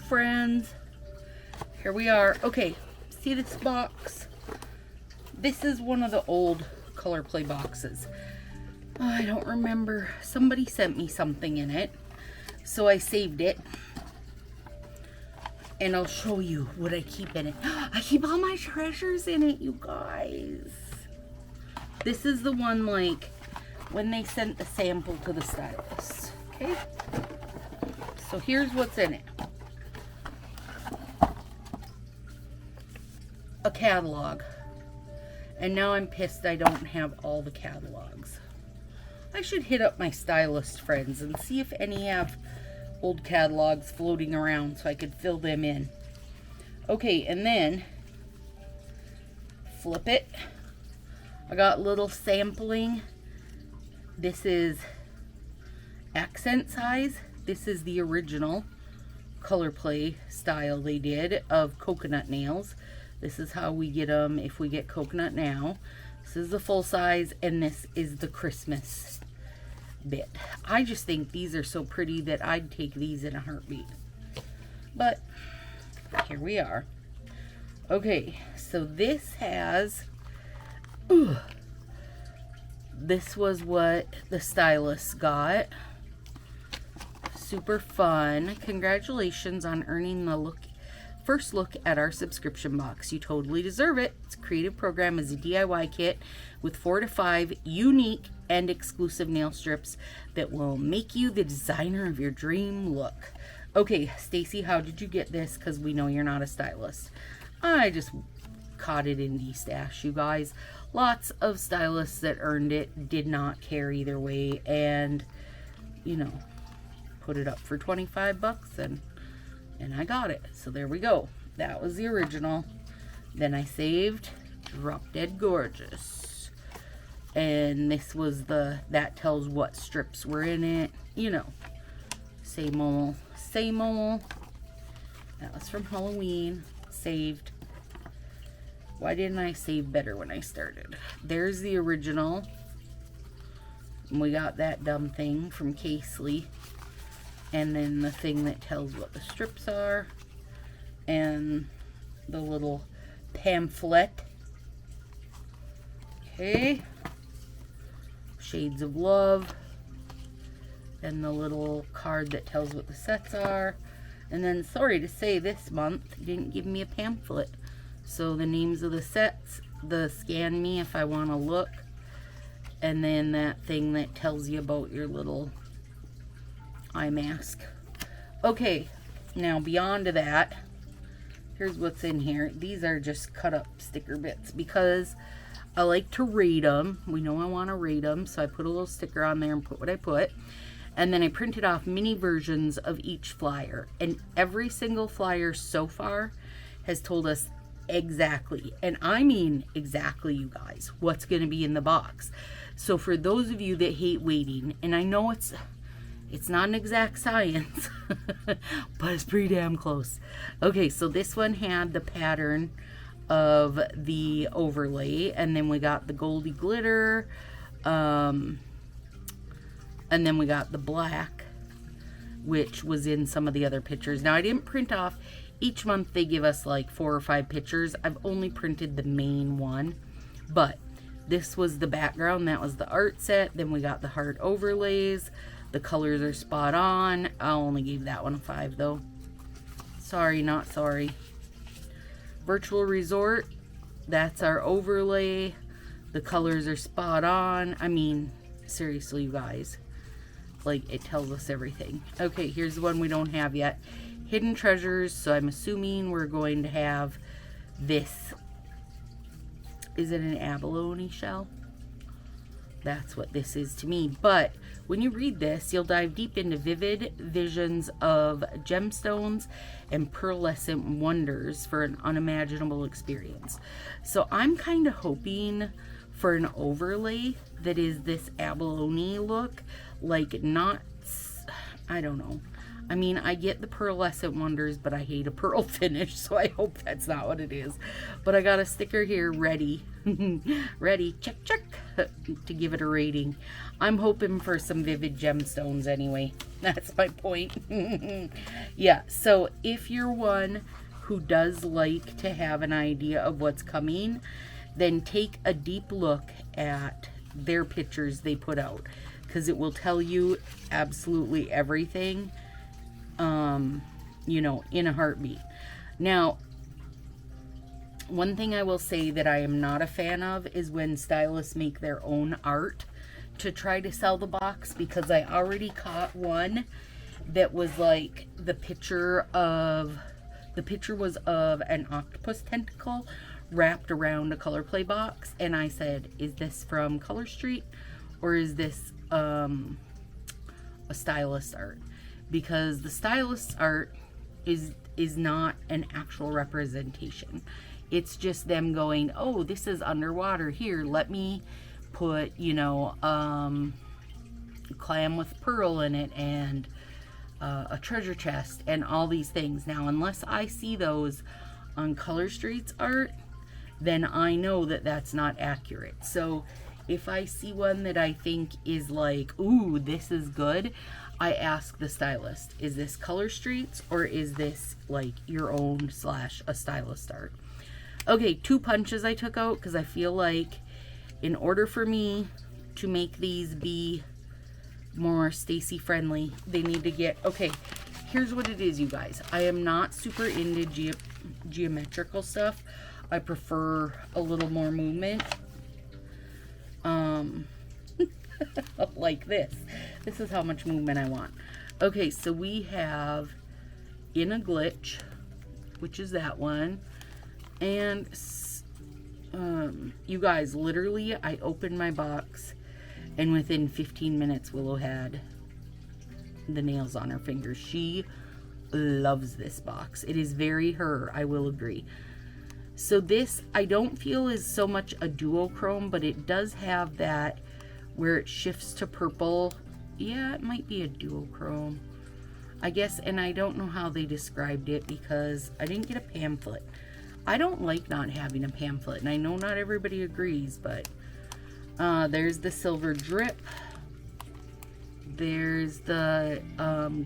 friends. Here we are. Okay, see this box? This is one of the old Color Play boxes. Oh, I don't remember. Somebody sent me something in it, so I saved it. And I'll show you what I keep in it. I keep all my treasures in it, you guys. This is the one, like, when they sent the sample to the stylist. Okay? So here's what's in it. A catalog. And now I'm pissed I don't have all the catalogs. I should hit up my stylist friends and see if any have old catalogs floating around so I could fill them in. Okay, and then flip it. I got little sampling. This is accent size. This is the original Color Play style they did of coconut nails. This is how we get them if we get coconut now. This is the full size, and this is the Christmas bit. I just think these are so pretty that I'd take these in a heartbeat. But here we are. Okay, so this has... this was what the stylist got. Super fun. Congratulations on earning the first look at our subscription box. You totally deserve it. It's a creative program as a DIY kit with 4 to 5 unique and exclusive nail strips that will make you the designer of your dream look. Okay, Stacy, how did you get this? Because we know you're not a stylist. I just caught it in D-Stash, you guys. Lots of stylists that earned it did not care either way, and, you know, put it up for 25 bucks, and I got it. So there we go. That was the original. Then I saved Drop Dead Gorgeous. And this was that tells what strips were in it. You know, same old, same old. That was from Halloween. Saved. Why didn't I save better when I started? There's the original. And we got that dumb thing from Casely. And then the thing that tells what the strips are. And the little pamphlet. Okay. Shades of Love. And the little card that tells what the sets are. And then, sorry to say, this month didn't give me a pamphlet. So the names of the sets, the scan me if I want to look. And then that thing that tells you about your little eye mask. Okay, now beyond that, here's what's in here. These are just cut up sticker bits because I like to rate them. We know I want to rate them, so I put a little sticker on there and put what I put. And then I printed off mini versions of each flyer. And every single flyer so far has told us exactly, and I mean exactly, you guys, what's going to be in the box. So for those of you that hate waiting, and I know it's not an exact science, but it's pretty damn close. Okay, so this one had the pattern of the overlay, and then we got the goldy glitter, and then we got the black, which was in some of the other pictures. Now I didn't print off, each month they give us like 4 or 5 pictures. I've only printed the main one, but this was the background. That was the art set. Then we got the heart overlays. The colors are spot on. I only gave that one a 5 though. Sorry, not sorry. Virtual Resort. That's our overlay. The colors are spot on. I mean, seriously, you guys. Like, it tells us everything. Okay, here's the one we don't have yet. Hidden Treasures. So I'm assuming we're going to have this. Is it an abalone shell? That's what this is to me. But when you read this, you'll dive deep into vivid visions of gemstones and pearlescent wonders for an unimaginable experience. So I'm kind of hoping for an overlay that is this abalone look. Like, not, I don't know. I mean, I get the pearlescent wonders, but I hate a pearl finish, so I hope that's not what it is. But I got a sticker here ready. Ready, check, check, to give it a rating. I'm hoping for some vivid gemstones anyway. That's my point. Yeah, so if you're one who does like to have an idea of what's coming, then take a deep look at their pictures they put out, because it will tell you absolutely everything, you know, in a heartbeat. Now, one thing I will say that I am not a fan of is when stylists make their own art to try to sell the box, because I already caught one that was like the picture was of an octopus tentacle wrapped around a color play box, and I said, is this from Color Street or is this a stylist art? Because the stylist art is not an actual representation. It's just them going, oh, this is underwater, here, let me put, you know, clam with pearl in it, and a treasure chest, and all these things. Now, unless I see those on Color Street's art, then I know that that's not accurate. So if I see one that I think is like, ooh, this is good, I ask the stylist, is this Color Street's or is this like your own / a stylist art? Okay, 2 punches I took out because I feel like in order for me to make these be more Stacy friendly, they need to get, okay, here's what it is, you guys. I am not super into geometrical stuff. I prefer a little more movement. Like this. This is how much movement I want. Okay, so we have In a Glitch, which is that one. And you guys, literally, I opened my box and within 15 minutes, Willow had the nails on her fingers. She loves this box. It is very her, I will agree. So this, I don't feel is so much a duochrome, but it does have that where it shifts to purple. Yeah, it might be a duochrome, I guess, and I don't know how they described it because I didn't get a pamphlet. I don't like not having a pamphlet, and I know not everybody agrees, but there's the silver drip. There's the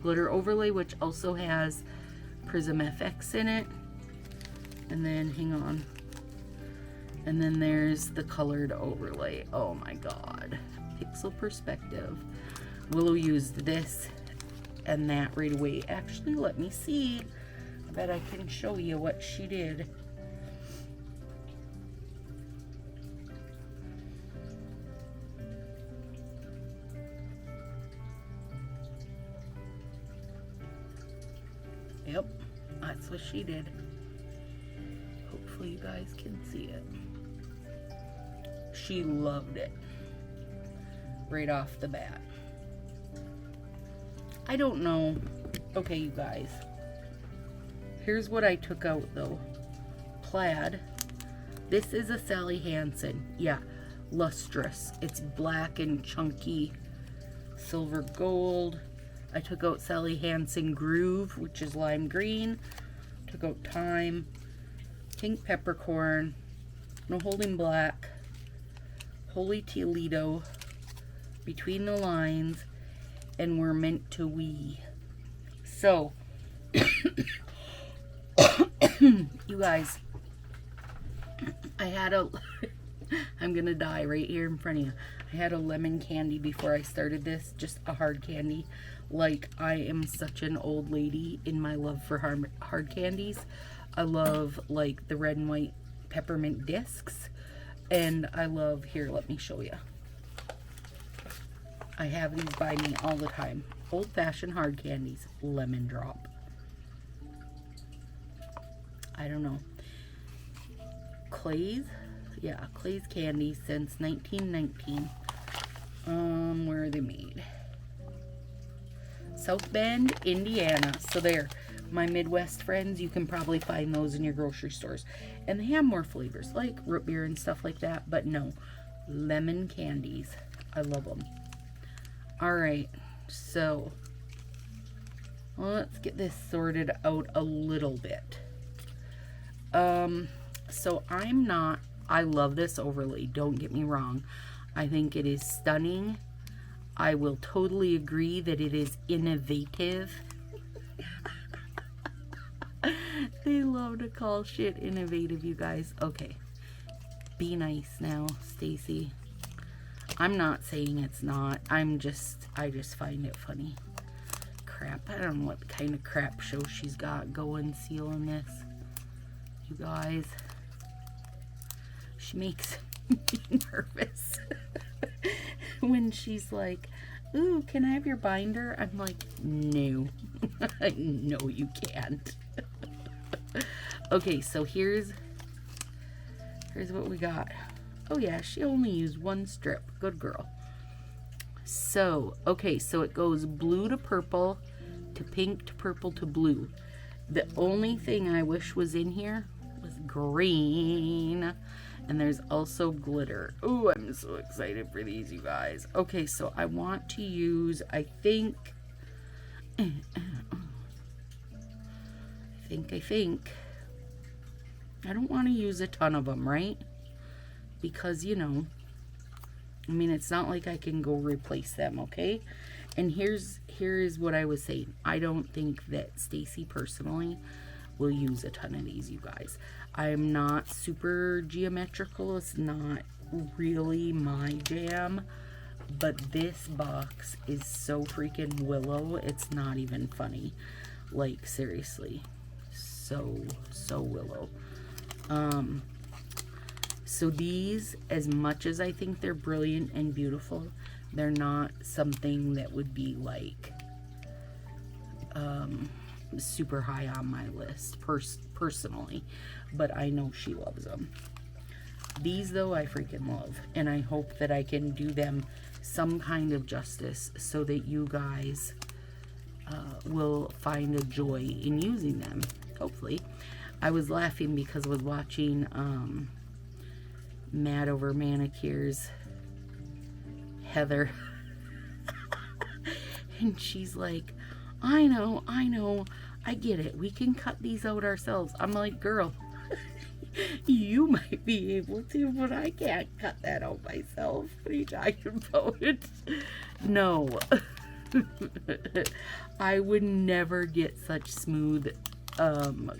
glitter overlay, which also has Prism FX in it. And then, hang on. And then there's the colored overlay. Oh my god. Pixel perspective. Willow used this and that right away. Actually, let me see. I bet I can show you what she did. Yep, that's what she did. Hopefully you guys can see it. She loved it right off the bat. I don't know. Okay, you guys. Here's what I took out though. Plaid. This is a Sally Hansen. Yeah, lustrous. It's black and chunky. Silver gold. I took out Sally Hansen Groove, which is lime green. Took out Thyme. Pink Peppercorn. No Holding Black. Holy Toledo. Between the Lines. And We're Meant to We. So, you guys, I had a, I'm gonna die right here in front of you. I had a lemon candy before I started this, just a hard candy. Like, I am such an old lady in my love for hard candies. I love, like, the red and white peppermint discs. And I love, here, let me show you. I have these by me all the time. Old-fashioned hard candies. Lemon drop. I don't know. Clay's? Yeah, Clay's candy since 1919. Where are they made? South Bend, Indiana. So there, my Midwest friends, you can probably find those in your grocery stores. And they have more flavors, like root beer and stuff like that. But no, lemon candies. I love them. Alright, so, let's get this sorted out a little bit. So I love this overlay, don't get me wrong. I think it is stunning. I will totally agree that it is innovative. They love to call shit innovative, you guys. Okay. Be nice now, Stacy. I'm not saying it's not. I just find it funny. Crap. I don't know what kind of crap show she's got going sealing this. You guys. She makes me nervous. When she's like, ooh, can I have your binder? I'm like, no. No, you can't. Okay, so here's what we got. Oh yeah, she only used one strip. Good girl. So, okay, so it goes blue to purple to pink to purple to blue. The only thing I wish was in here was green. And there's also glitter. Oh, I'm so excited for these, you guys. Okay, so I want to use, I think. I don't want to use a ton of them, right? Because, you know, I mean, it's not like I can go replace them, okay? And here is what I was saying. I don't think that Stacy personally will use a ton of these, you guys. I'm not super geometrical. It's not really my jam. But this box is so freaking willow. It's not even funny. Like, seriously. So willow. So these, as much as I think they're brilliant and beautiful, they're not something that would be like super high on my list personally, but I know she loves them. These though I freaking love, and I hope that I can do them some kind of justice so that you guys will find a joy in using them, hopefully. I was laughing because I was watching Mad Over Manicures, Heather, and she's like, I know, I get it. We can cut these out ourselves. I'm like, girl, you might be able to, but I can't cut that out myself. What are you talking about? No. I would never get such smooth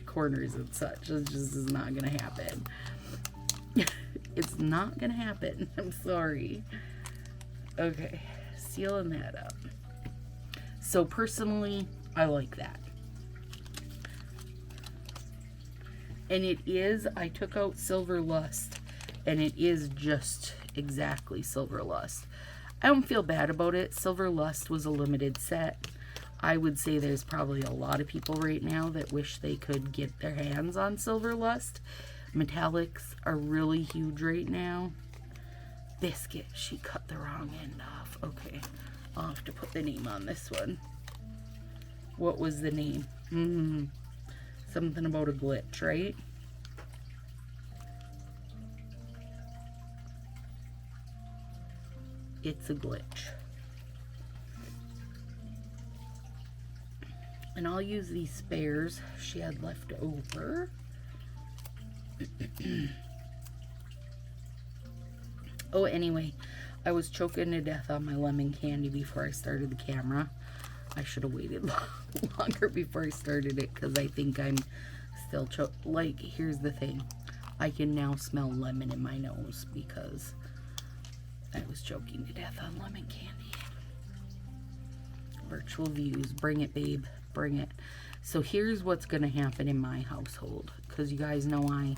corners and such. It just is not going to happen. It's not going to happen. I'm sorry. Okay, sealing that up. So personally, I like that. And it is, I took out Silver Lust, and it is just exactly Silver Lust. I don't feel bad about it. Silver Lust was a limited set. I would say there's probably a lot of people right now that wish they could get their hands on Silver Lust. Metallics are really huge right now. Biscuit, she cut the wrong end off. Okay, I'll have to put the name on this one. What was the name? Something about a glitch, right? It's a glitch. And I'll use these spares she had left over. Oh, anyway, I was choking to death on my lemon candy before I started the camera. I should have waited longer before I started it because I think I'm still like, here's the thing. I can now smell lemon in my nose because I was choking to death on lemon candy. Virtual views. Bring it, babe. Bring it. So here's what's going to happen in my household, because you guys know I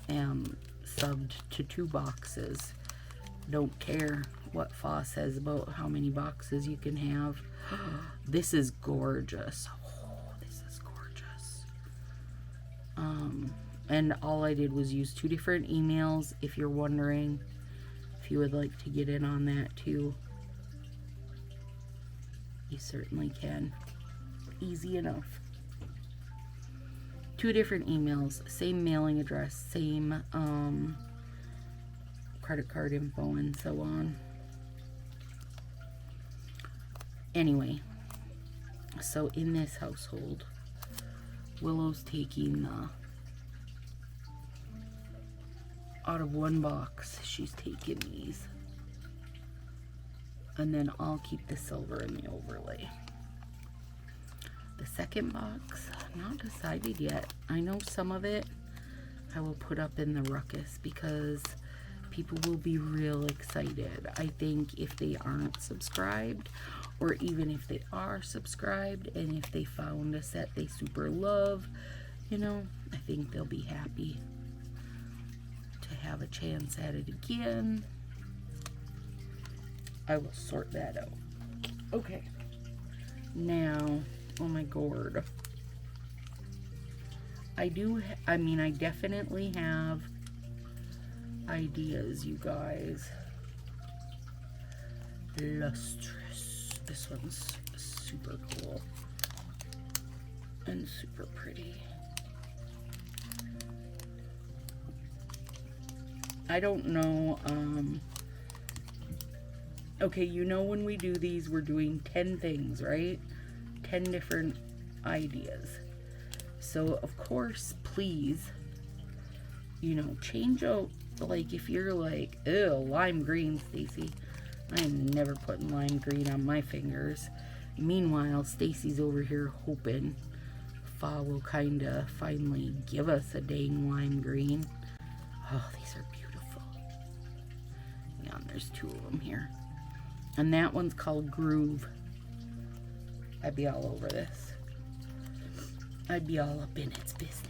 am subbed to 2 boxes. Don't care what Fa says about how many boxes you can have. This is gorgeous. Oh, this is gorgeous. And all I did was use 2 different emails. If you're wondering if you would like to get in on that too, you certainly can. Easy enough. 2 different emails, same mailing address, same credit card info, and so on. Anyway, So in this household, Willow's taking the, out of one box, she's taking these. And then I'll keep the silver in the overlay. The second box, not decided yet. I know some of it I will put up in the ruckus because people will be real excited. I think if they aren't subscribed, or even if they are subscribed, and if they found a set they super love, you know, I think they'll be happy to have a chance at it again. I will sort that out. Okay. Now, oh my god. I definitely have ideas, you guys. Lustrous. This one's super cool and super pretty. I don't know, okay, you know when we do these, we're doing 10 things, right? 10 different ideas. So, of course, please, you know, change out, like, if you're like, ew, lime green, Stacy. I am never putting lime green on my fingers. Meanwhile, Stacy's over here hoping Fa will kind of finally give us a dang lime green. Oh, these are beautiful. Yeah, and there's 2 of them here. And that one's called Groove. I'd be all over this. I'd be all up in its business.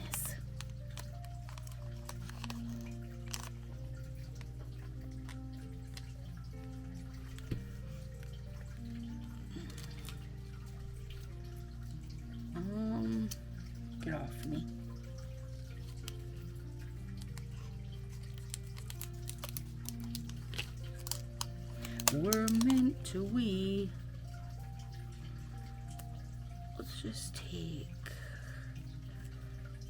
Get off me. We're meant to we. Let's just take,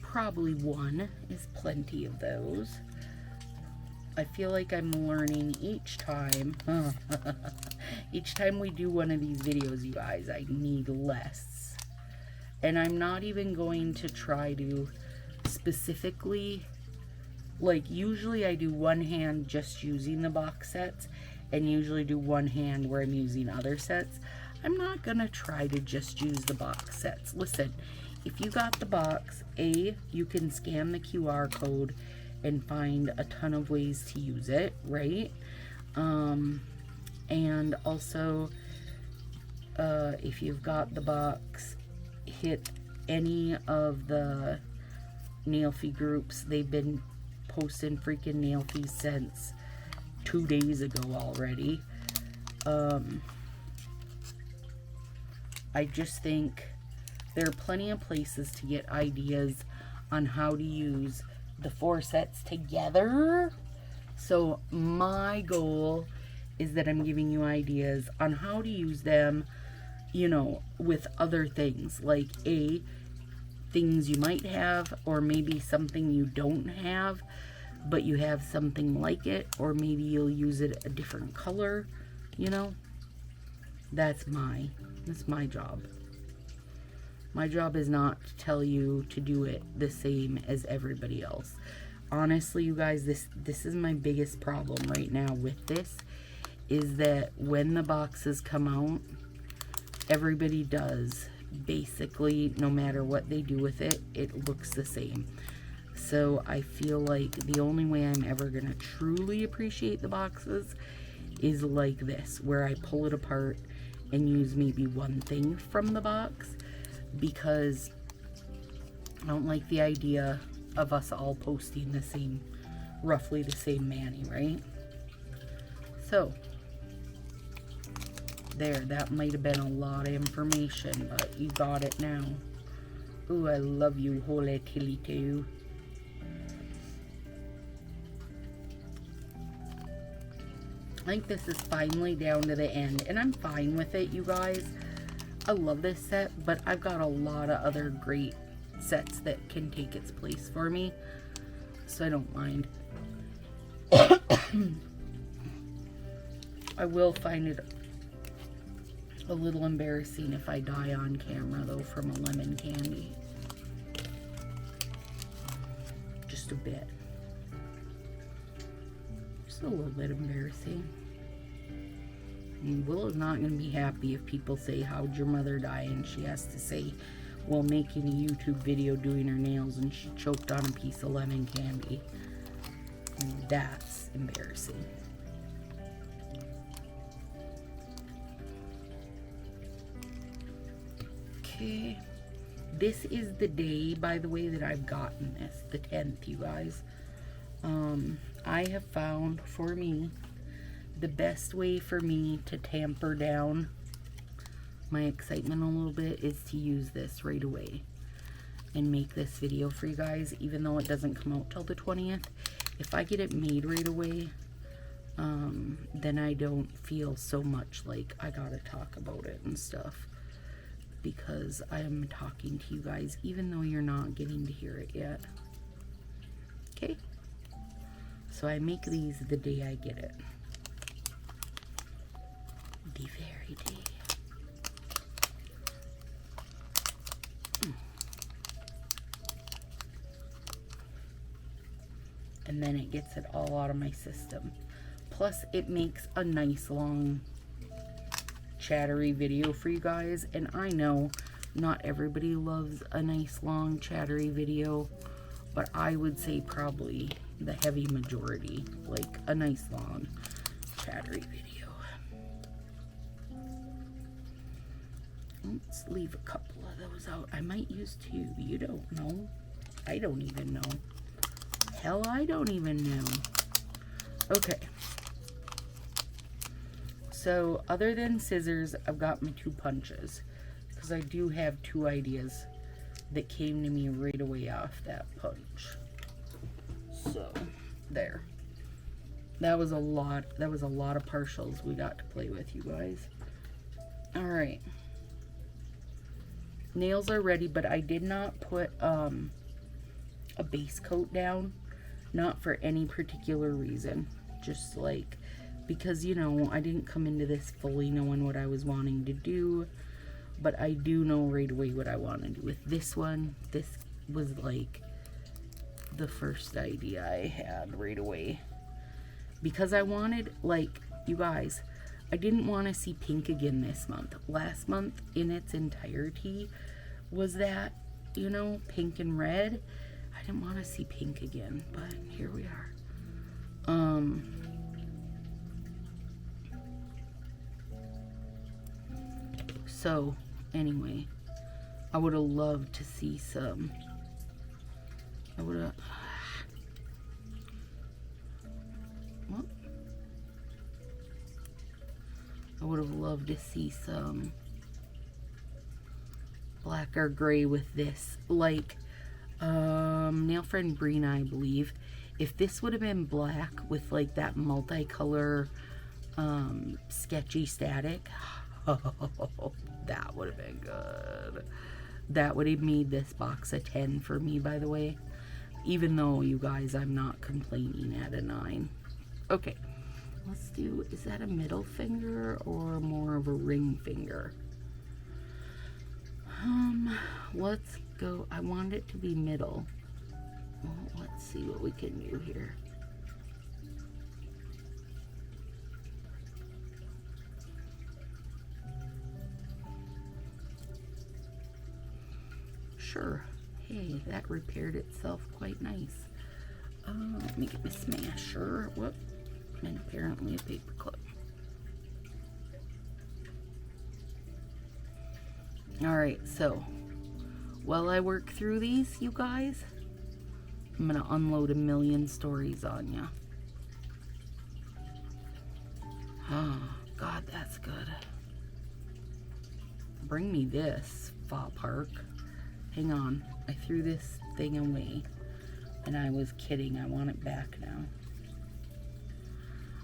probably 1 is plenty of those. I feel like I'm learning each time. Each time we do one of these videos, you guys, I need less. And I'm not even going to try to specifically, like, usually I do one hand just using the box sets, and usually do one hand where I'm using other sets. I'm not gonna try to just use the box sets. Listen, if you got the box, you can scan the QR code and find a ton of ways to use it, right? And also, if you've got the box, hit any of the nail fee groups. They've been posting freaking nail fees since 2 days ago already. I just think there are plenty of places to get ideas on how to use the 4 sets together. So my goal is that I'm giving you ideas on how to use them, you know, with other things, like things you might have, or maybe something you don't have but you have something like it, or maybe you'll use it a different color, you know. That's my job. My job is not to tell you to do it the same as everybody else. Honestly, you guys, this is my biggest problem right now with this, is that when the boxes come out, everybody does basically, no matter what they do with it, it looks the same. So I feel like the only way I'm ever gonna truly appreciate the boxes is like this, where I pull it apart and use maybe one thing from the box, because I don't like the idea of us all posting the same, roughly the same mani, right? So there, that might have been a lot of information, but you got it now. Ooh, I love you, Holy Tilly too. I think this is finally down to the end, and I'm fine with it, you guys. I love this set, but I've got a lot of other great sets that can take its place for me, so I don't mind. I will find it A little embarrassing if I die on camera though from a lemon candy. Just a bit. Just a little bit embarrassing. And Willow's not going to be happy if people say, how'd your mother die? And she has to say, well, making a YouTube video doing her nails and she choked on a piece of lemon candy. And that's embarrassing. Okay. This is the day, by the way, that I've gotten this. The 10th, you guys. I have found, for me, the best way for me to tamper down my excitement a little bit is to use this right away and make this video for you guys, even though it doesn't come out till the 20th. If I get it made right away, then I don't feel so much like I gotta talk about it and stuff, because I am talking to you guys even though you're not getting to hear it yet. Okay, so I make these the day I get it. The very day. And then it gets it all out of my system. Plus it makes a nice long chattery video for you guys, and I know not everybody loves a nice long chattery video, but I would say probably the heavy majority like a nice long chattery video. Let's leave a couple of those out. I might use 2. You don't know. I don't even know. Hell, I don't even know. Okay. So, other than scissors, I've got my 2 punches. Because I do have 2 ideas that came to me right away off that punch. So, there. That was a lot of partials we got to play with, you guys. Alright. Nails are ready, but I did not put a base coat down. Not for any particular reason. Just like, because, you know, I didn't come into this fully knowing what I was wanting to do. But I do know right away what I want to do with this one. This was like the first idea I had right away. Because I wanted, like, you guys, I didn't want to see pink again this month. Last month, in its entirety, was that, you know, pink and red. I didn't want to see pink again, but here we are. So, anyway, I would have loved to see some, I would have, well, I would have loved to see some black or gray with this, like, Nail Friend Brina, I believe. If this would have been black with like that multicolor sketchy static, that would have been good. That would have made this box a 10 for me, by the way. Even though, you guys, I'm not complaining at a 9. Okay, let's do, is that a middle finger or more of a ring finger? Let's go, I want it to be middle. Well, let's see what we can do here. Sure. Hey, that repaired itself quite nice. Let me get my smasher. Whoop. And apparently a paper clip. Alright, so while I work through these, you guys, I'm going to unload a million stories on ya. Oh, God, that's good. Bring me this, Fa Park. Hang on, I threw this thing away, and I was kidding. I want it back now.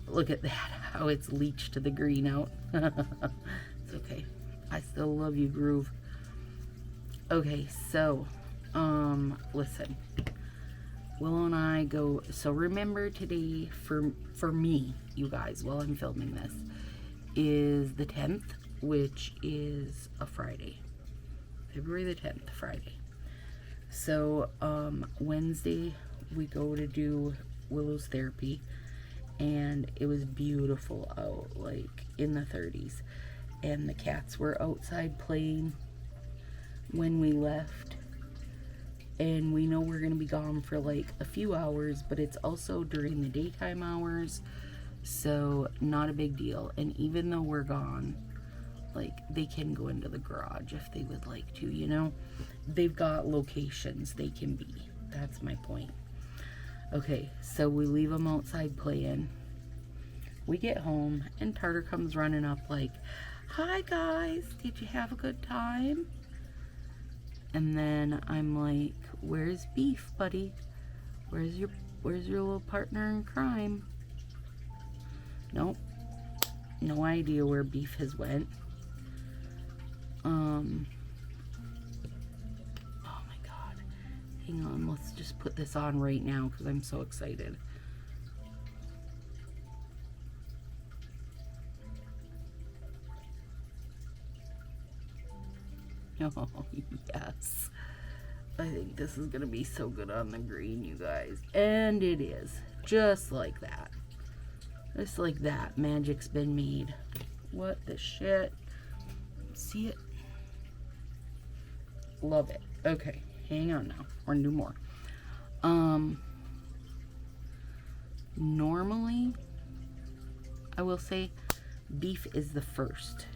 Look at that, how it's leached the green out. It's okay. I still love you, Groove. Okay, so, listen. Willow and I go, so remember today, for me, you guys, while I'm filming this, is the 10th, which is a Friday. February the 10th, Friday. So, Wednesday we go to do Willow's therapy, and it was beautiful out, like in the 30s. And the cats were outside playing when we left. And we know we're going to be gone for like a few hours, but it's also during the daytime hours, so not a big deal. And even though we're gone, like, they can go into the garage if they would like to, you know? They've got locations they can be. That's my point. Okay, so we leave them outside playing. We get home, and Tartar comes running up like, "Hi guys, did you have a good time?" And then I'm like, "Where's Beef, buddy? Where's your little partner in crime?" Nope. No idea where Beef has went. Oh my god. Hang on, let's just put this on right now because I'm so excited. Oh, yes. I think this is going to be so good on the green, you guys. And it is. Just like that. Just like that. Magic's been made. What the shit? See it? Love it. Okay. Hang on now. We're going to do more. Normally, I will say Beef is the first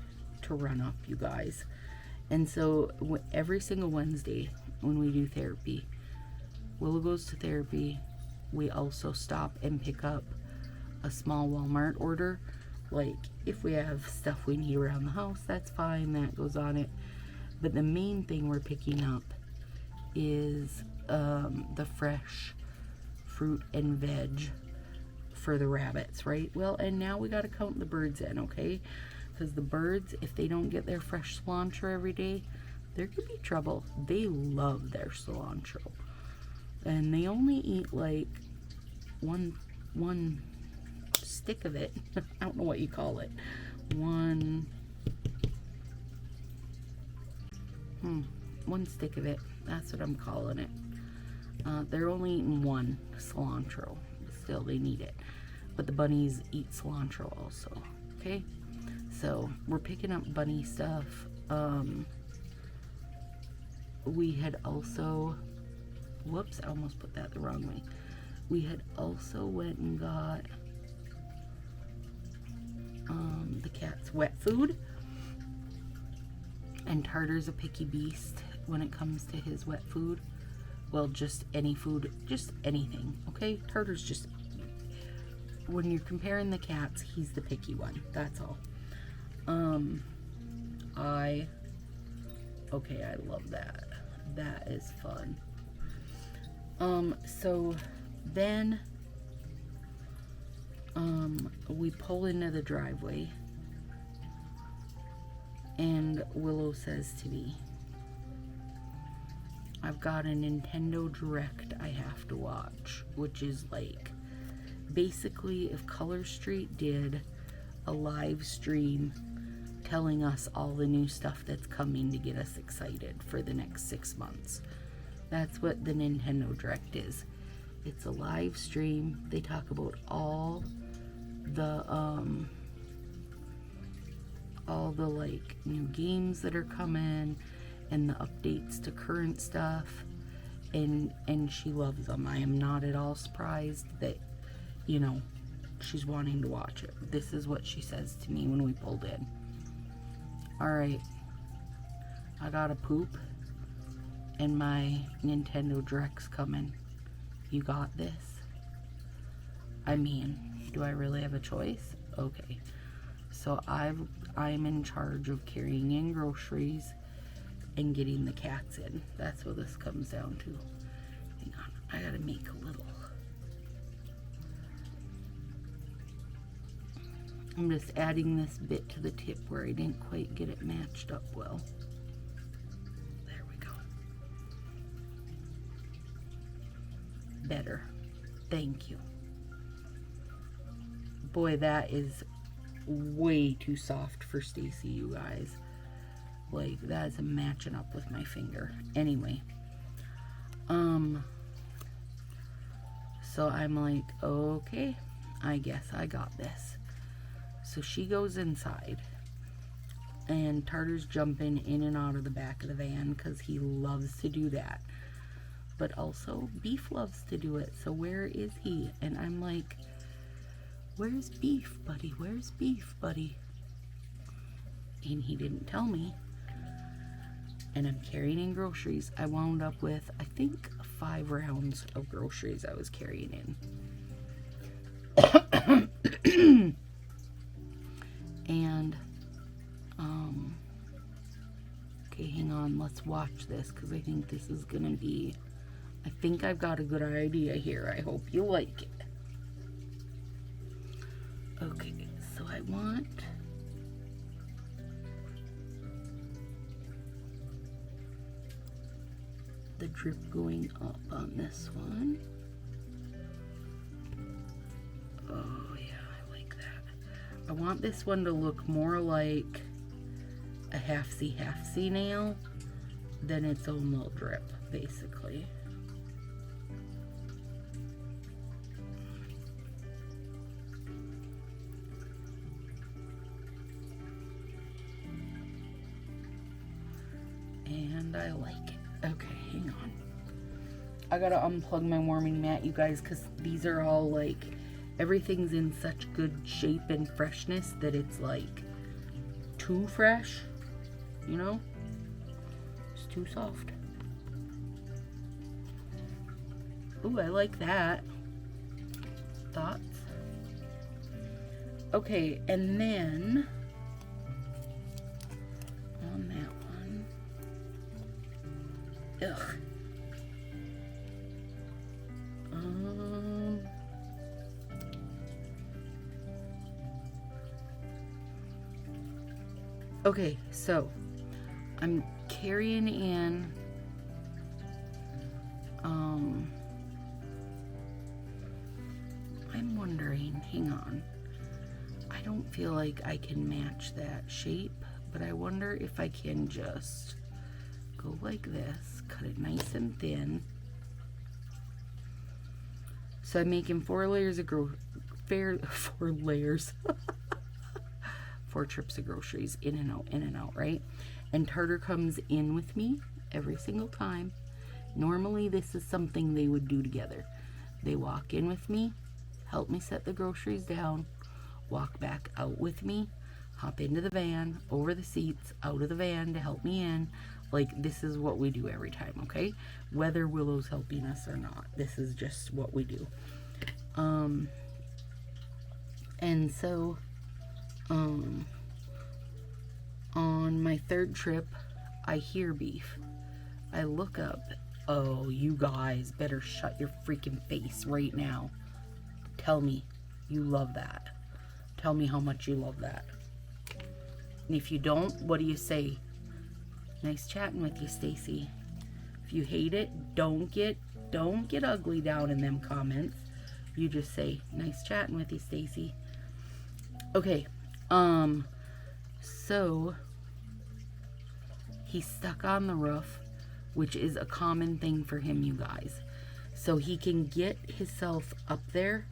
to run up, you guys. And so every single Wednesday when we do therapy, Willow goes to therapy. We also stop and pick up a small Walmart order. Like, if we have stuff we need around the house, that's fine. That goes on it. But the main thing we're picking up is the fresh fruit and veg for the rabbits, right? Well, and now we got to count the birds in, okay? Because the birds, if they don't get their fresh cilantro every day, there could be trouble. They love their cilantro. And they only eat like one stick of it. I don't know what you call it. One stick of it. That's what I'm calling it. They're only eating one cilantro. Still, they need it. But the bunnies eat cilantro also. Okay? So, we're picking up bunny stuff. We had also... Whoops, I almost put that the wrong way. We had also went and got the cat's wet food. And Tartar's a picky beast when it comes to his wet food. Well, just any food, just anything, okay? Tartar's just... When you're comparing the cats, he's the picky one. That's all. Okay, I love that. That is fun. So then, we pull into the driveway, and Willow says to me, "I've got a Nintendo Direct I have to watch," which is like, basically if Color Street did a live stream telling us all the new stuff that's coming to get us excited for the next 6 months. That's what the Nintendo Direct is. It's a live stream. They talk about all the like new games that are coming and the updates to current stuff, and she loves them. I am not at all surprised that, you know, she's wanting to watch it. This is what she says to me when we pulled in. "Alright, I gotta poop and my Nintendo Direct's coming. You got this?" I mean, do I really have a choice? Okay. So I'm in charge of carrying in groceries and getting the cats in. That's what this comes down to. Hang on, I gotta make a little... I'm just adding this bit to the tip where I didn't quite get it matched up well. There we go. Better. Thank you. Boy, that is way too soft for Stacy, you guys. Like, that is matching up with my finger. Anyway. So I'm like, okay, I guess I got this. So she goes inside. And Tartar's jumping in and out of the back of the van because he loves to do that. But also, Beef loves to do it. So where is he? And I'm like, where's Beef, buddy? Where's Beef, buddy? And he didn't tell me. And I'm carrying in groceries. I wound up with, I think, 5 rounds of groceries I was carrying in. And, okay, hang on. Let's watch this because I think this is going to be, I think I've got a good idea here. I hope you like it. Okay, so I want the drip going up on this one. Oh yeah, I like that. I want this one to look more like a half-C nail than its own little drip, basically. And I like it. Okay, hang on. I gotta unplug my warming mat, you guys, because these are all like, everything's in such good shape and freshness that it's like too fresh, you know? It's too soft. Ooh, I like that. Thoughts? Okay, and then on that one, ugh. Okay, so I'm carrying in I'm wondering, hang on, I don't feel like I can match that shape, but I wonder if I can just go like this, cut it nice and thin. So I'm making 4 layers of 4 layers 4 trips of groceries, in and out, right? And Tartar comes in with me every single time. Normally, this is something they would do together. They walk in with me, help me set the groceries down, walk back out with me, hop into the van, over the seats, out of the van to help me in. Like, this is what we do every time, okay? Whether Willow's helping us or not, this is just what we do. And so, on my 3rd trip, I hear Beef. I look up. Oh, you guys better shut your freaking face right now. Tell me you love that. Tell me how much you love that. And if you don't, what do you say? Nice chatting with you, Stacy. If you hate it, don't get ugly down in them comments. You just say, nice chatting with you, Stacy. Okay, so he's stuck on the roof, which is a common thing for him, you guys. So he can get himself up there,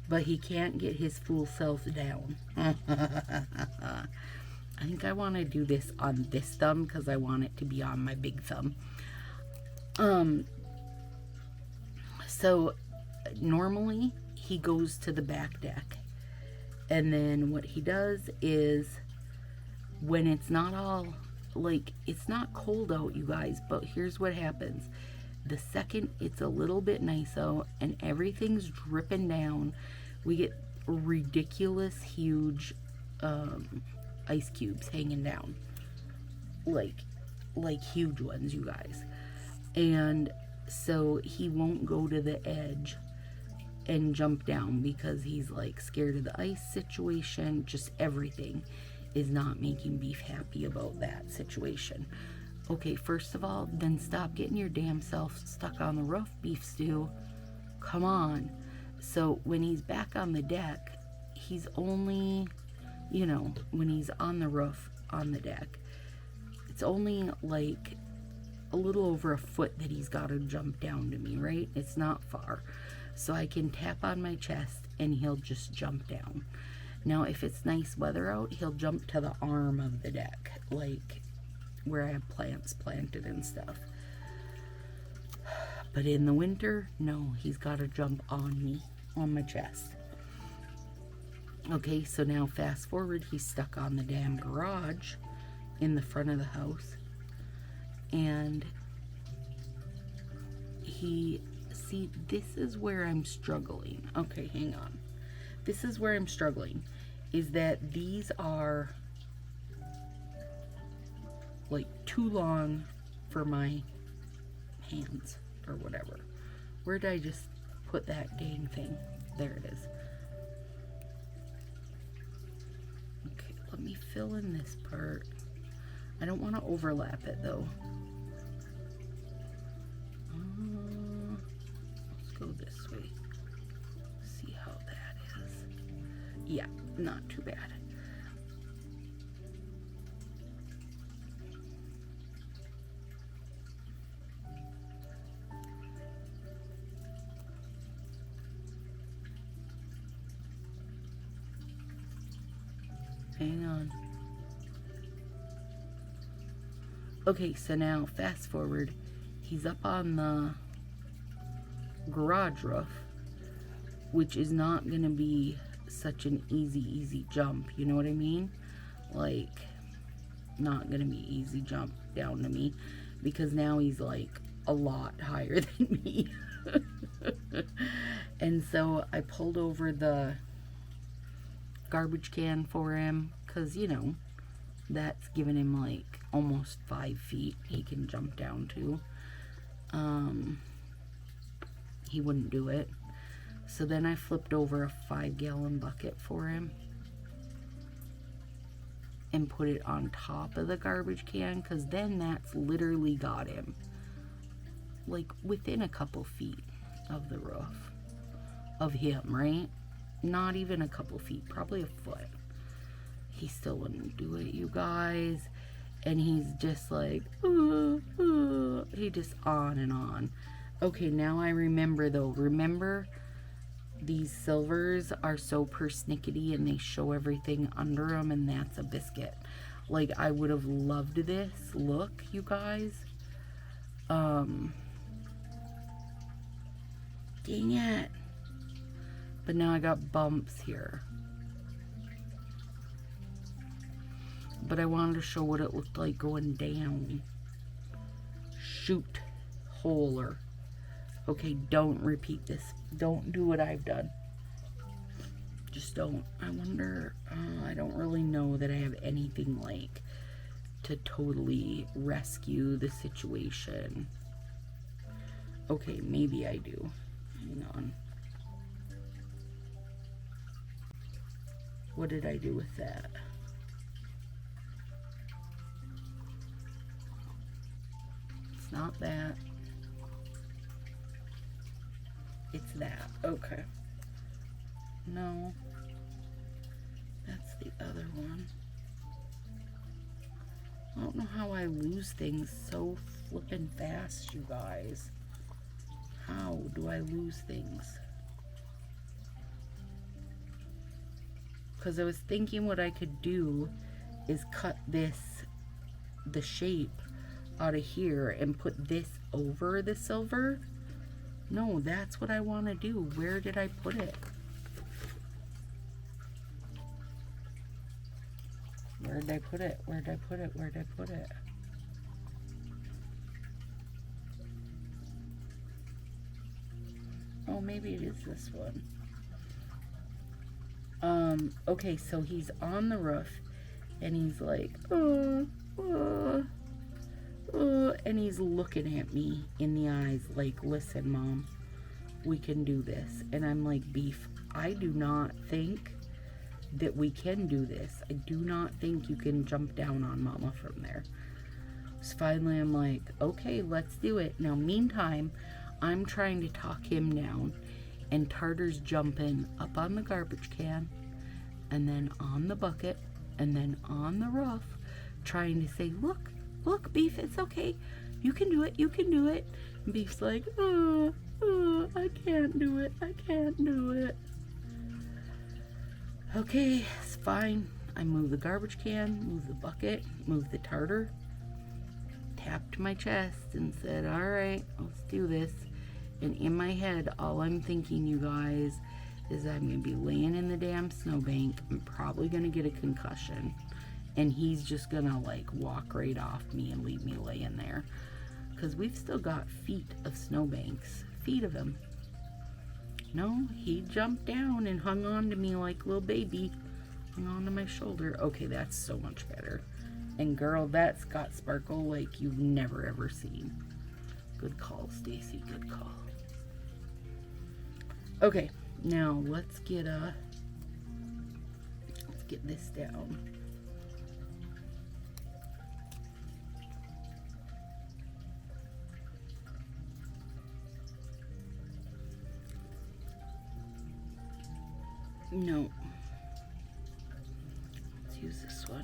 but he can't get his full self down. I think I want to do this on this thumb because I want it to be on my big thumb. So normally he goes to the back deck. And then what he does is, when it's not all, like, it's not cold out, you guys, but here's what happens. The second it's a little bit nice out and everything's dripping down, we get ridiculous huge ice cubes hanging down. Like huge ones, you guys. And so he won't go to the edge and jump down because he's like scared of the ice situation. Just everything is not making Beef happy about that situation. Okay, first of all, then stop getting your damn self stuck on the roof, Beef Stew. Come on. So when he's back on the deck, he's only you know, when he's on the roof, on the deck. It's only like a little over a foot that he's got to jump down to me, right? It's not far. So I can tap on my chest and he'll just jump down. Now, if it's nice weather out, he'll jump to the arm of the deck, like where I have plants planted and stuff. But in the winter, no, he's got to jump on me, on my chest. Okay, so now fast forward, he's stuck on the damn garage in the front of the house. And see, this is where I'm struggling. Okay, hang on. This is where I'm struggling, is that these are like too long for my hands or whatever. Where did I just put that dang thing? There it is. Okay, let me fill in this part. I don't want to overlap it though. Let's go this way. See how that is. Yeah, not too bad. Hang on. Okay, so now fast forward. He's up on the garage roof, which is not going to be such an easy jump. You know what I mean? Like, not going to be easy jump down to me, because now he's like a lot higher than me. And so I pulled over the garbage can for him, because, you know, that's giving him like almost 5 feet he can jump down to. He wouldn't do it. So then I flipped over a 5-gallon bucket for him and put it on top of the garbage can, because then that's literally got him like within a couple feet of the roof of him, right? Not even a couple feet, probably a foot. He still wouldn't do it, you guys. And he's just like, he just on and on. Okay, now I remember though. Remember, these silvers are so persnickety and they show everything under them, and that's a biscuit. Like, I would have loved this look, you guys. Dang it. But now I got bumps here. But I wanted to show what it looked like going down. Shoot. Holer. Okay, don't repeat this. Don't do what I've done. Just don't. I wonder, I don't really know that I have anything like to totally rescue the situation. Okay, maybe I do. Hang on. What did I do with that? It's not that. It's that. Okay. No. That's the other one. I don't know how I lose things so flippin' fast, you guys. How do I lose things? Because I was thinking what I could do is cut this, the shape out of here, and put this over the silver. No, that's what I want to do. Where did I put it? Where did I put it? Where did I put it? Where did I put it? Oh, maybe it is this one. Okay, so he's on the roof, and he's like, and he's looking at me in the eyes like, listen, Mom, we can do this. And I'm like, Beef, I do not think that we can do this. I do not think you can jump down on Mama from there. So finally I'm like, okay, let's do it. Now, meantime, I'm trying to talk him down, and Tartar's jumping up on the garbage can, and then on the bucket, and then on the roof, trying to say, look, look, Beef, it's okay. You can do it, you can do it. And Beef's like, I can't do it, I can't do it. Okay, it's fine. I moved the garbage can, moved the bucket, moved the tartar, tapped my chest and said, all right, let's do this. And in my head, all I'm thinking, you guys, is I'm going to be laying in the damn snowbank. I'm probably going to get a concussion. And he's just going to, like, walk right off me and leave me laying there. Because we've still got feet of snowbanks. Feet of him. No, he jumped down and hung on to me like a little baby. Hung on to my shoulder. Okay, that's so much better. And girl, that's got sparkle like you've never ever seen. Good call, Stacy. Good call. Okay, now let's get this down. No. Let's use this one.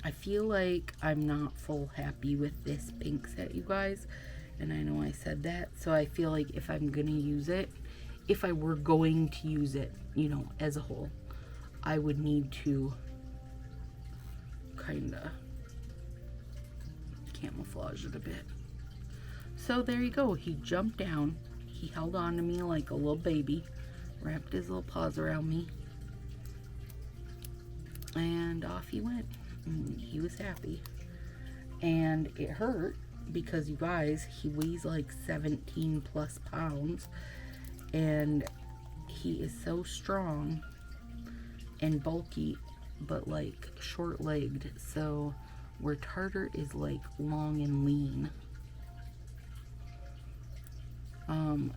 I feel like I'm not full happy with this pink set, you guys. And I know I said that. So I feel like if I'm going to use it, if I were going to use it, you know, as a whole, I would need to kind of camouflage it a bit. So there you go. He jumped down. He held on to me like a little baby. Wrapped his little paws around me. And off he went. And he was happy. And it hurt because, you guys, he weighs like 17 plus pounds. And he is so strong and bulky, but like short-legged. So where Tartar is like long and lean.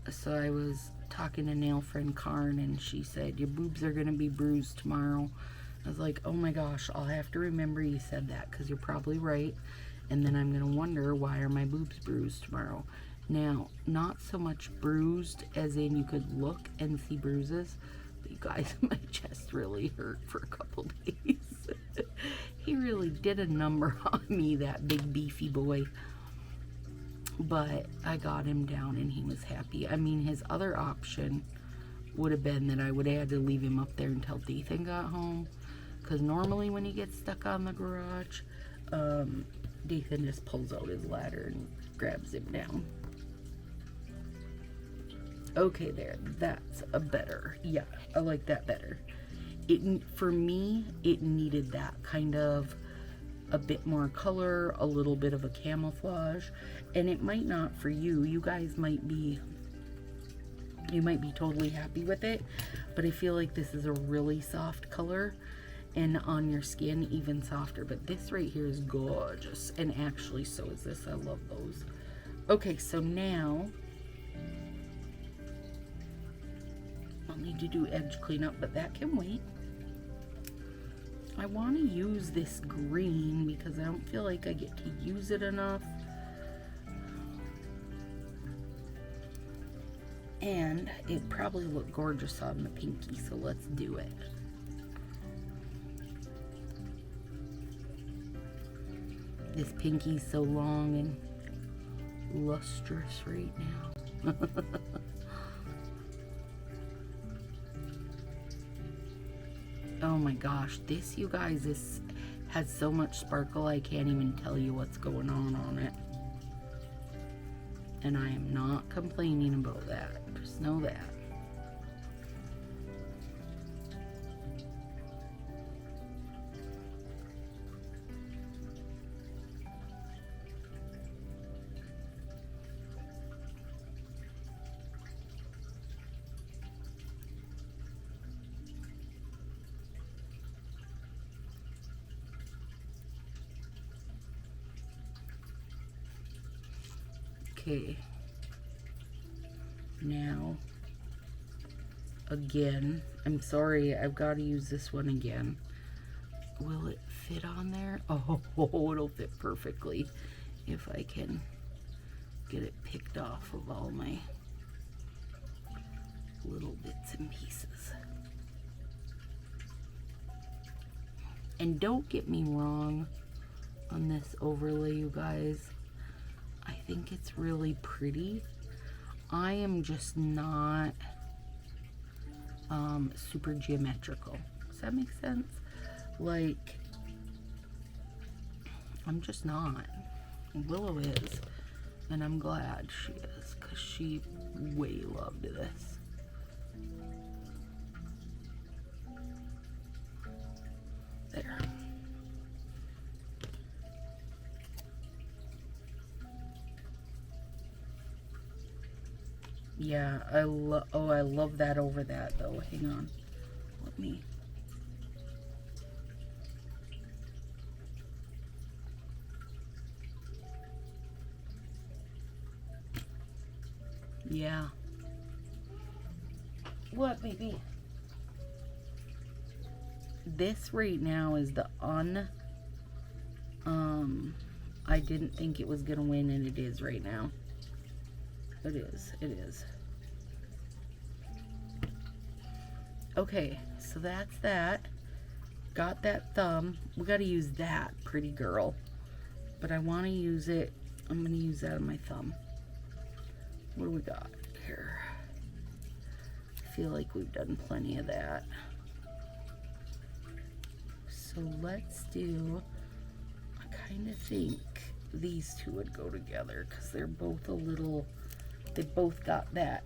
So I was talking to nail friend Karn, and she said, your boobs are gonna be bruised tomorrow. I was like, oh my gosh, I'll have to remember you said that, because you're probably right. And then I'm gonna wonder, why are my boobs bruised tomorrow? Now, not so much bruised as in you could look and see bruises, but you guys, my chest really hurt for a couple days. He really did a number on me, that big beefy boy. But I got him down and he was happy. I mean, his other option would have been that I would have had to leave him up there until Dathan got home. Because normally when he gets stuck on the garage, Dathan just pulls out his ladder and grabs him down. Okay, there. That's a better. Yeah, I like that better. For me, it needed that kind of a bit more color, a little bit of a camouflage, and it might not for you. You guys might be totally happy with it, but I feel like this is a really soft color, and on your skin even softer. But this right here is gorgeous, and actually so is this. I love those. Okay, so now I'll need to do edge cleanup, but that can wait. I want to use this green because I don't feel like I get to use it enough. And it probably looked gorgeous on the pinky, so let's do it. This pinky's so long and lustrous right now. Oh my gosh, this, you guys, this has so much sparkle, I can't even tell you what's going on it. And I am not complaining about that. Just know that. Okay, now, again, I'm sorry, I've got to use this one again. Will it fit on there? Oh, it'll fit perfectly if I can get it picked off of all my little bits and pieces. And don't get me wrong on this overlay, you guys. I think it's really pretty. I am just not super geometrical. Does that make sense? Like, I'm just not. Willow is, and I'm glad she is, because she way loved this. There. Yeah, I love that over that though. Hang on. Let me. Yeah. What, baby? This right now is the I didn't think it was gonna win, and it is right now. It is. It is. Okay, so that's that. Got that thumb. We got to use that, pretty girl. But I want to use it. I'm going to use that on my thumb. What do we got here? I feel like we've done plenty of that. So let's do, I kind of think these two would go together because they're both a little, they both got that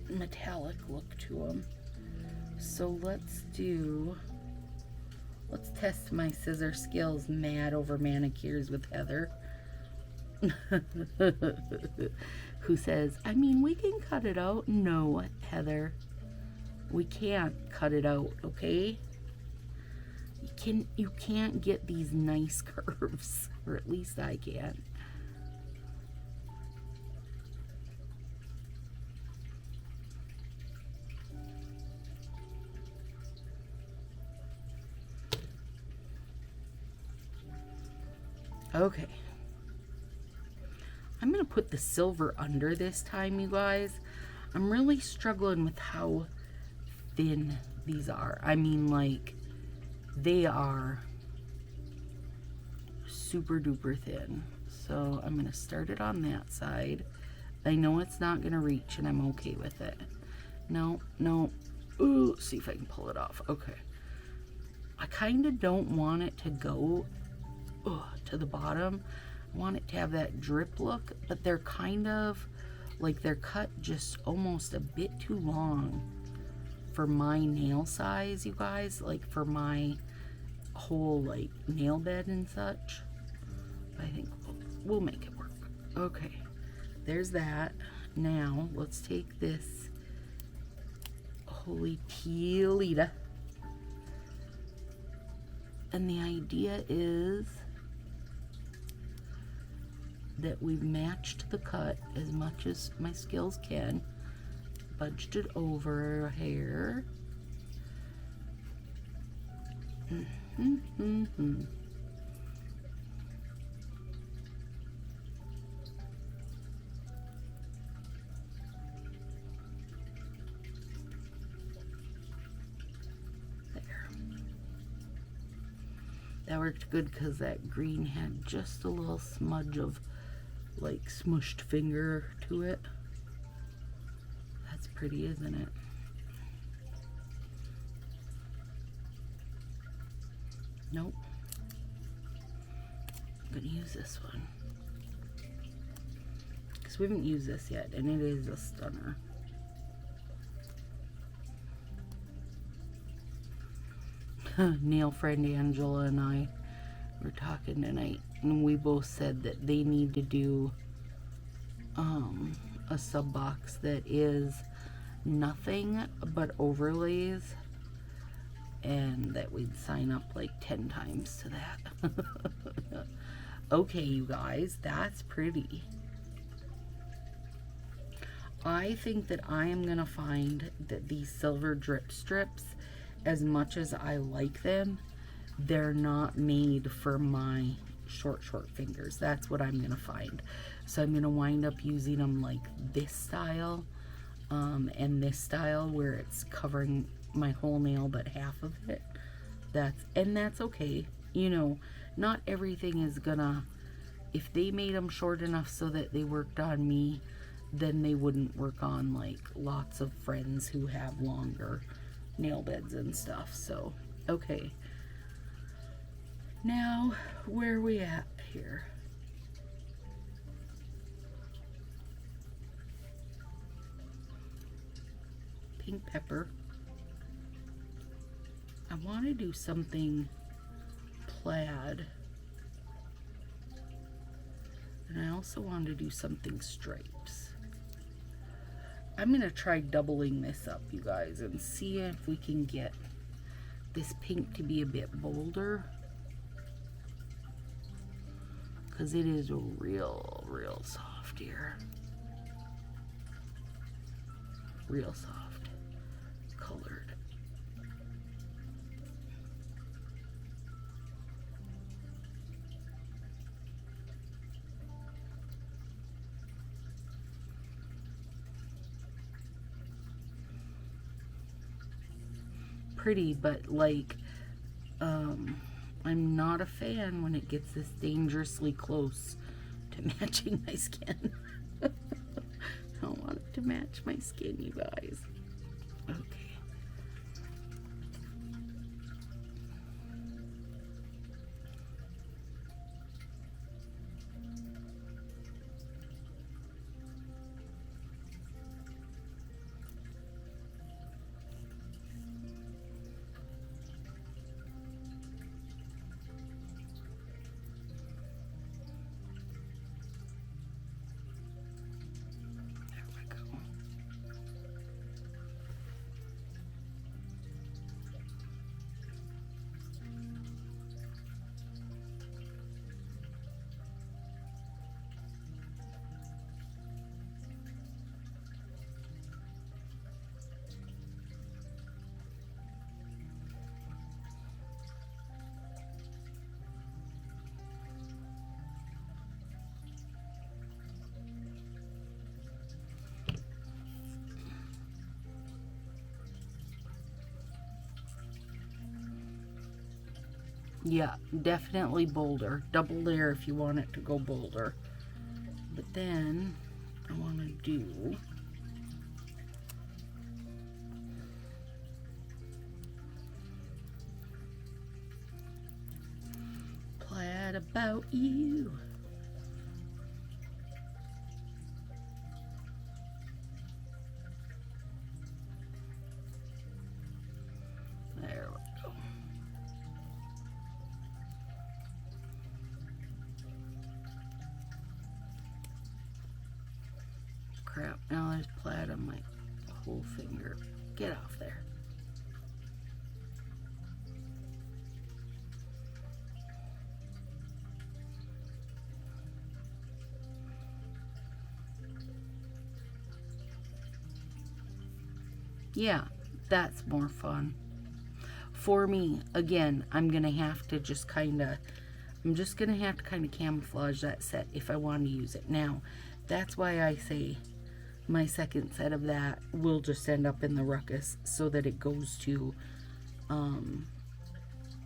metallic look to them. So let's test my scissor skills mad over manicures with Heather. Who says, I mean, we can cut it out. No, Heather, we can't cut it out, okay? You can't get these nice curves, or at least I can. Okay. I'm going to put the silver under this time, you guys. I'm really struggling with how thin these are. I mean, like, they are super duper thin. So I'm going to start it on that side. I know it's not going to reach, and I'm okay with it. No. Ooh, see if I can pull it off. Okay. I kind of don't want it to go to the bottom. I want it to have that drip look, but they're kind of like they're cut just almost a bit too long for my nail size, you guys, like for my whole like nail bed and such. I think we'll make it work. Okay, there's that. Now let's take this holy Tielita, and the idea is that we've matched the cut as much as my skills can. Budged it over here. There. That worked good because that green had just a little smudge of like smushed finger to it. That's pretty, isn't it? Nope. I'm gonna use this one because we haven't used this yet, and it is a stunner. Nail friend Angela and I were talking tonight, and we both said that they need to do a sub box that is nothing but overlays, and that we'd sign up like 10 times to that. Okay, you guys, that's pretty. I think that I am gonna find that these silver drip strips, as much as I like them, they're not made for my short fingers. That's what I'm gonna find. So I'm gonna wind up using them like this style, and this style where it's covering my whole nail but half of it. That's okay. You know, not everything is gonna, if they made them short enough so that they worked on me, then they wouldn't work on like lots of friends who have longer nail beds and stuff. So, okay. Now, where are we at here? Pink pepper. I want to do something plaid. And I also want to do something stripes. I'm going to try doubling this up, you guys, and see if we can get this pink to be a bit bolder. Because it is real soft here. Real soft. Colored. Pretty, but like, I'm not a fan when it gets this dangerously close to matching my skin. I don't want it to match my skin, you guys. Okay. Yeah, definitely bolder. Double layer if you want it to go bolder. But then I want to do plaid about you. There we go. Crap, now there's plaid on my whole finger. Get off there. Yeah, that's more fun. For me, again, I'm just gonna have to kind of camouflage that set if I want to use it. Now, that's why I say my second set of that will just end up in the ruckus so that it goes to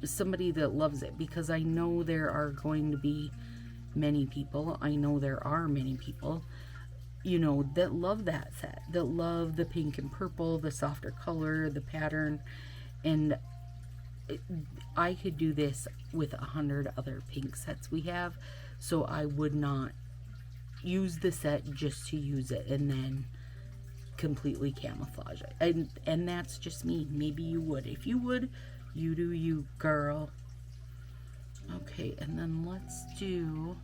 somebody that loves it, because I know there are going to be many people, you know, that love that set, that love the pink and purple, the softer color, the pattern, and I could do this with 100 other pink sets we have, so I would not use the set just to use it and then completely camouflage it. And that's just me. Maybe you would. If you would, you do you, girl. Okay, and then let's do...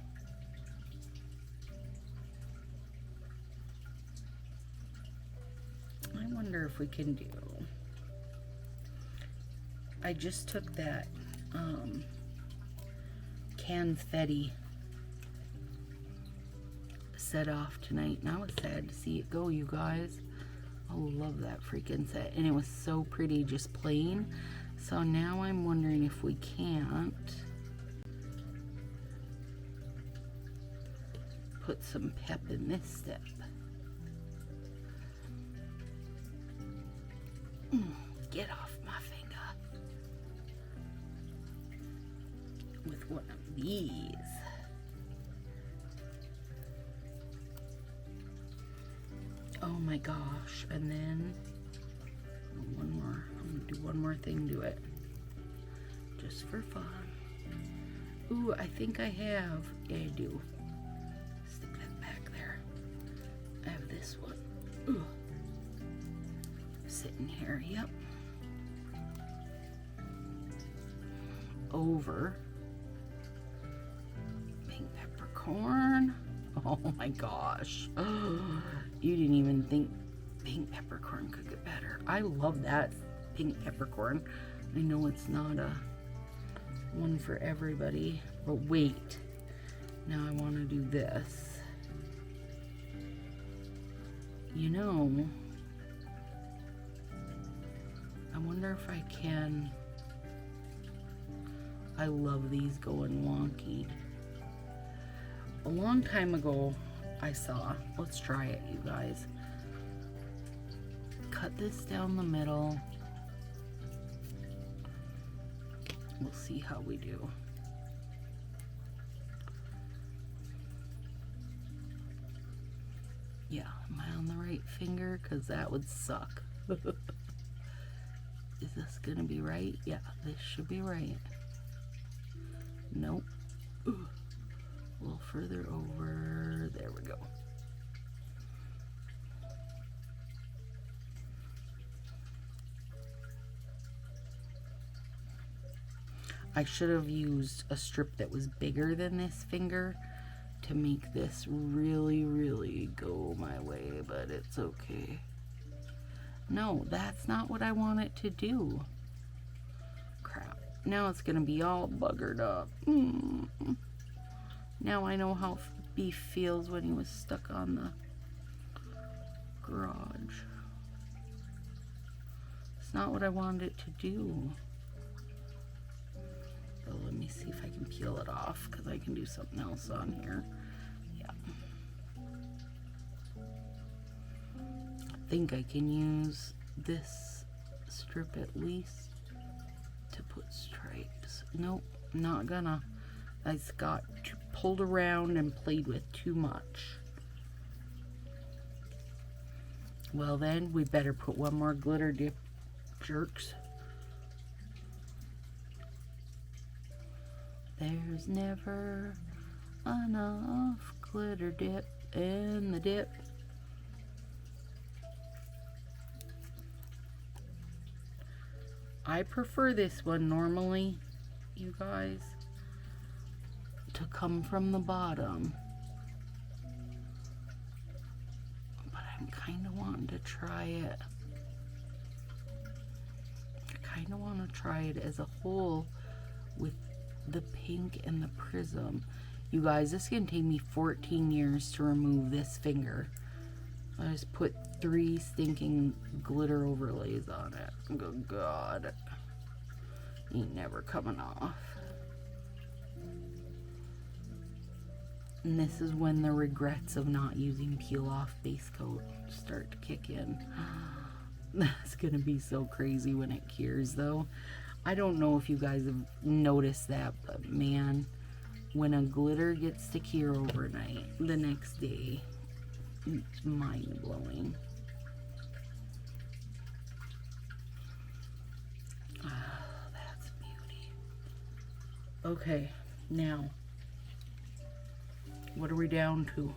I wonder if we can do... I just took that confetti set off tonight. Now it's sad to see it go, you guys. I love that freaking set. And it was so pretty just plain. So now I'm wondering if we can't put some pep in this step. Get off my finger. one of these. Oh my gosh. And then one more. I'm gonna do one more thing to it. Just for fun. Ooh, I think I have. Yeah, I do. Stick that back there. I have this one. Ooh. Sitting here, yep. Over pink peppercorn. Oh my gosh. You didn't even think pink peppercorn could get better. I love that pink peppercorn. I know it's not a one for everybody, but wait. Now I want to do this. You know, I wonder if I can. I love these going wonky. A long time ago, I saw, let's try it, you guys. Cut this down the middle. We'll see how we do. Yeah, am I on the right finger? Because that would suck. Is this gonna be right? Yeah, this should be right. Nope. Ooh. A little further over. There we go. I should have used a strip that was bigger than this finger to make this really, really go my way, but it's okay. No, that's not what I want it to do. Crap. Now it's gonna be all buggered up. Now I know how Beef feels when he was stuck on the garage. It's not what I wanted it to do. So let me see if I can peel it off, because I can do something else on here. Yeah. I think I can use this strip at least to put stripes. Nope, not gonna. I just got pulled around and played with too much. Well then, we better put one more glitter dip, jerks. There's never enough glitter dip in the dip. I prefer this one normally, you guys, to come from the bottom. But I'm kind of wanting to try it. I kind of want to try it as a whole with the pink and the prism. You guys, this is going to take me 14 years to remove this finger. I just put 3 stinking glitter overlays on it. Good God. Ain't never coming off. And this is when the regrets of not using peel off base coat start to kick in. That's gonna be so crazy when it cures though. I don't know if you guys have noticed that, but man, when a glitter gets to cure overnight, the next day, it's mind blowing. Oh, that's beauty. Okay, now, what are we down to?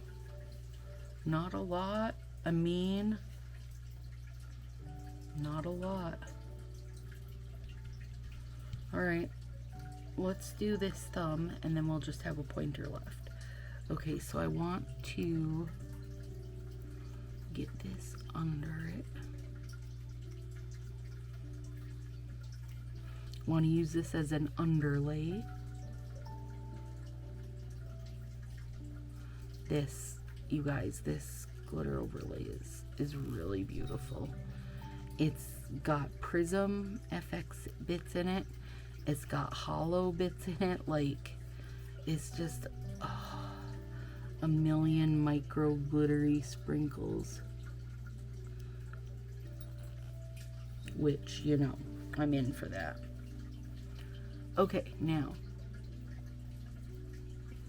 Not a lot. I mean, not a lot. Alright, let's do this thumb and then we'll just have a pointer left. Okay, so I want to get this under it. Want to use this as an underlay. This, you guys, this glitter overlay is really beautiful. It's got Prism FX bits in it. It's got hollow bits in it. Like, it's just a million micro glittery sprinkles. Which, you know, I'm in for that. Okay, now,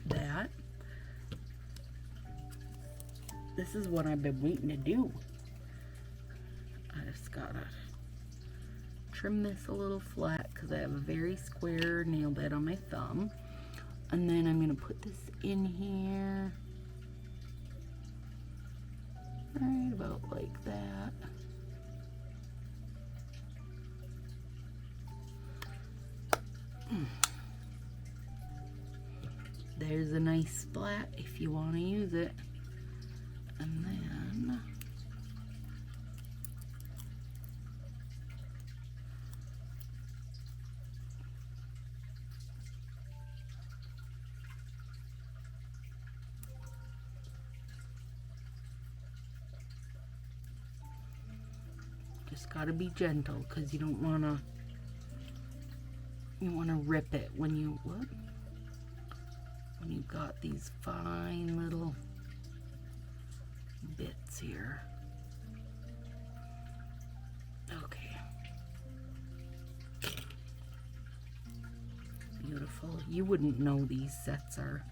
that. This is what I've been waiting to do. I just gotta trim this a little flat because I have a very square nail bed on my thumb. And then I'm gonna put this in here. Right about like that. There's a nice splat if you want to use it. And then just gotta be gentle because you don't wanna rip it when you when you've got these fine little bits here. Okay. Beautiful. You wouldn't know these sets are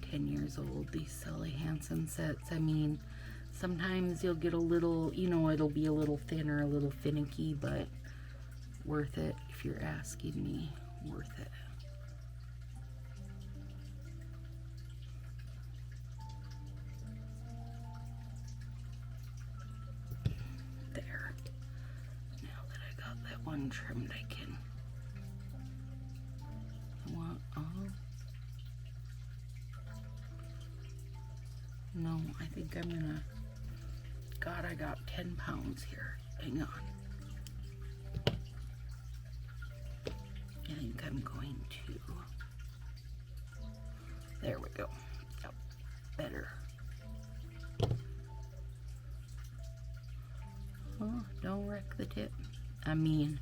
10 years old, these Sally Hansen sets. I mean, sometimes you'll get a little, you know, it'll be a little thinner, a little finicky, but worth it if you're asking me. Worth it. There. Now that I got that one trimmed, I can. No, I think I'm gonna. God, I got 10 pounds here. Hang on. I think I'm going to. There we go. Yep, better. Oh, don't wreck the tip. I mean,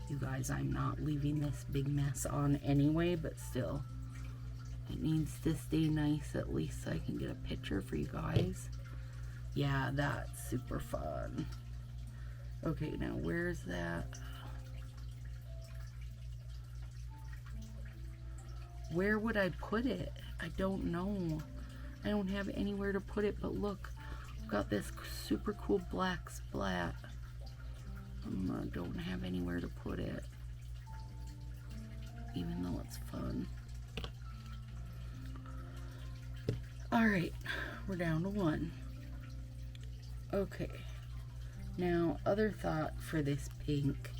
you guys, I'm not leaving this big mess on anyway, but still. It needs to stay nice at least so I can get a picture for you guys. Yeah, that's super fun. Okay, now where's that? Where would I put it? I don't know. I don't have anywhere to put it, but look, I've got this super cool black splat. I don't have anywhere to put it, even though it's fun. All right, we're down to one. Okay, now other thought for this pink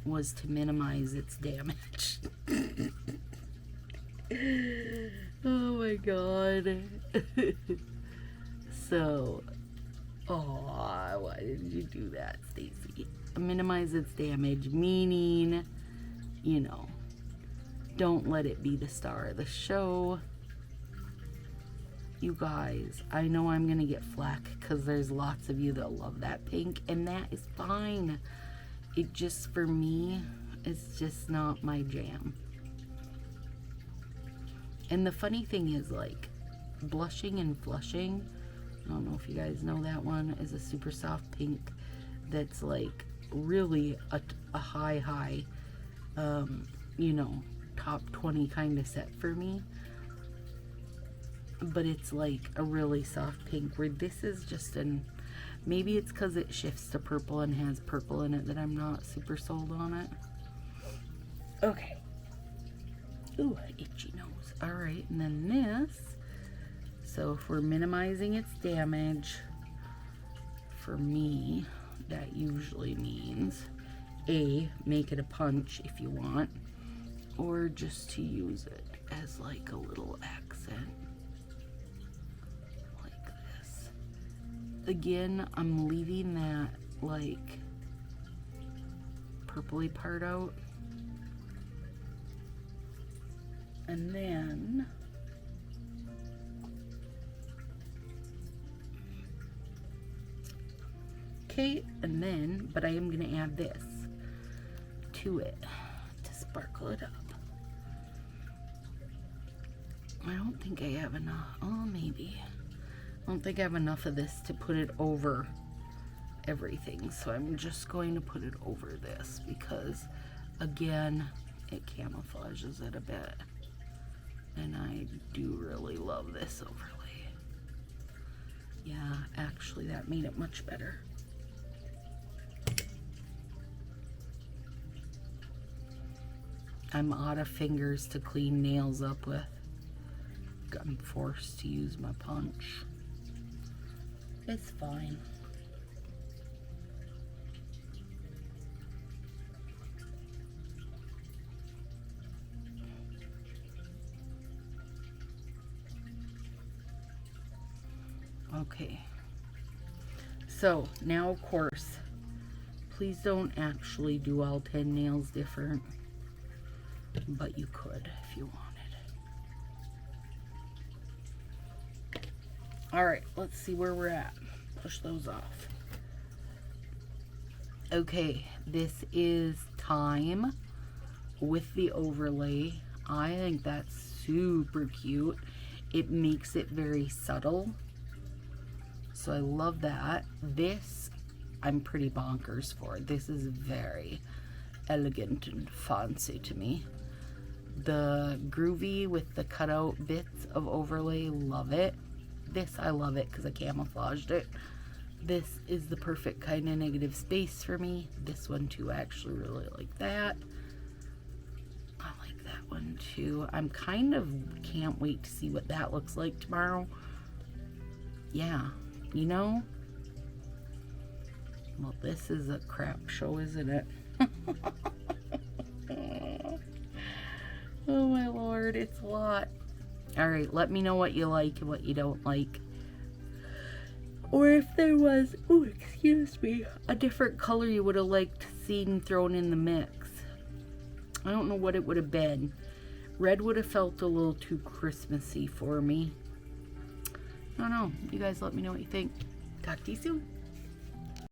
was to minimize its damage. Oh my god. So, oh, why did you do that, Stacy? Minimize its damage, meaning, you know, don't let it be the star of the show. You guys, I know I'm gonna get flack because there's lots of you that love that pink, and that is fine. It just, for me, it's just not my jam. And the funny thing is, like, blushing and flushing, I don't know if you guys know that one, is a super soft pink that's like really a high, you know, top 20 kind of set for me. But it's like a really soft pink, where this is just maybe it's because it shifts to purple and has purple in it that I'm not super sold on it. Okay. Ooh, itchy nose. All right, and then this. So if we're minimizing its damage, for me, that usually means make it a punch if you want, or just to use it as like a little accent. Again, I'm leaving that like purpley part out. And then okay, and then, but I am gonna add this to it to sparkle it up. I don't think I have enough. Oh, maybe. I don't think I have enough of this to put it over everything, so I'm just going to put it over this because, again, it camouflages it a bit. And I do really love this overlay. Yeah, actually that made it much better. I'm out of fingers to clean nails up with. I'm forced to use my punch. It's fine. Okay. So now, of course, please don't actually do all 10 nails different, but you could if you wanted. All right, let's see where we're at. Push those off. Okay, this is Time with the overlay. I think that's super cute. It makes it very subtle. So I love that. This, I'm pretty bonkers for. This is very elegant and fancy to me. The groovy with the cutout bits of overlay, love it. This, I love it because I camouflaged it. This is the perfect kind of negative space for me. This one too, I actually really like that. I like that one too. I'm kind of can't wait to see what that looks like tomorrow. Yeah, you know? Well, this is a crap show, isn't it? Oh my Lord, it's a lot. All right, let me know what you like and what you don't like. Or if there was, oh, excuse me, a different color you would have liked seeing thrown in the mix. I don't know what it would have been. Red would have felt a little too Christmassy for me. I don't know. You guys let me know what you think. Talk to you soon.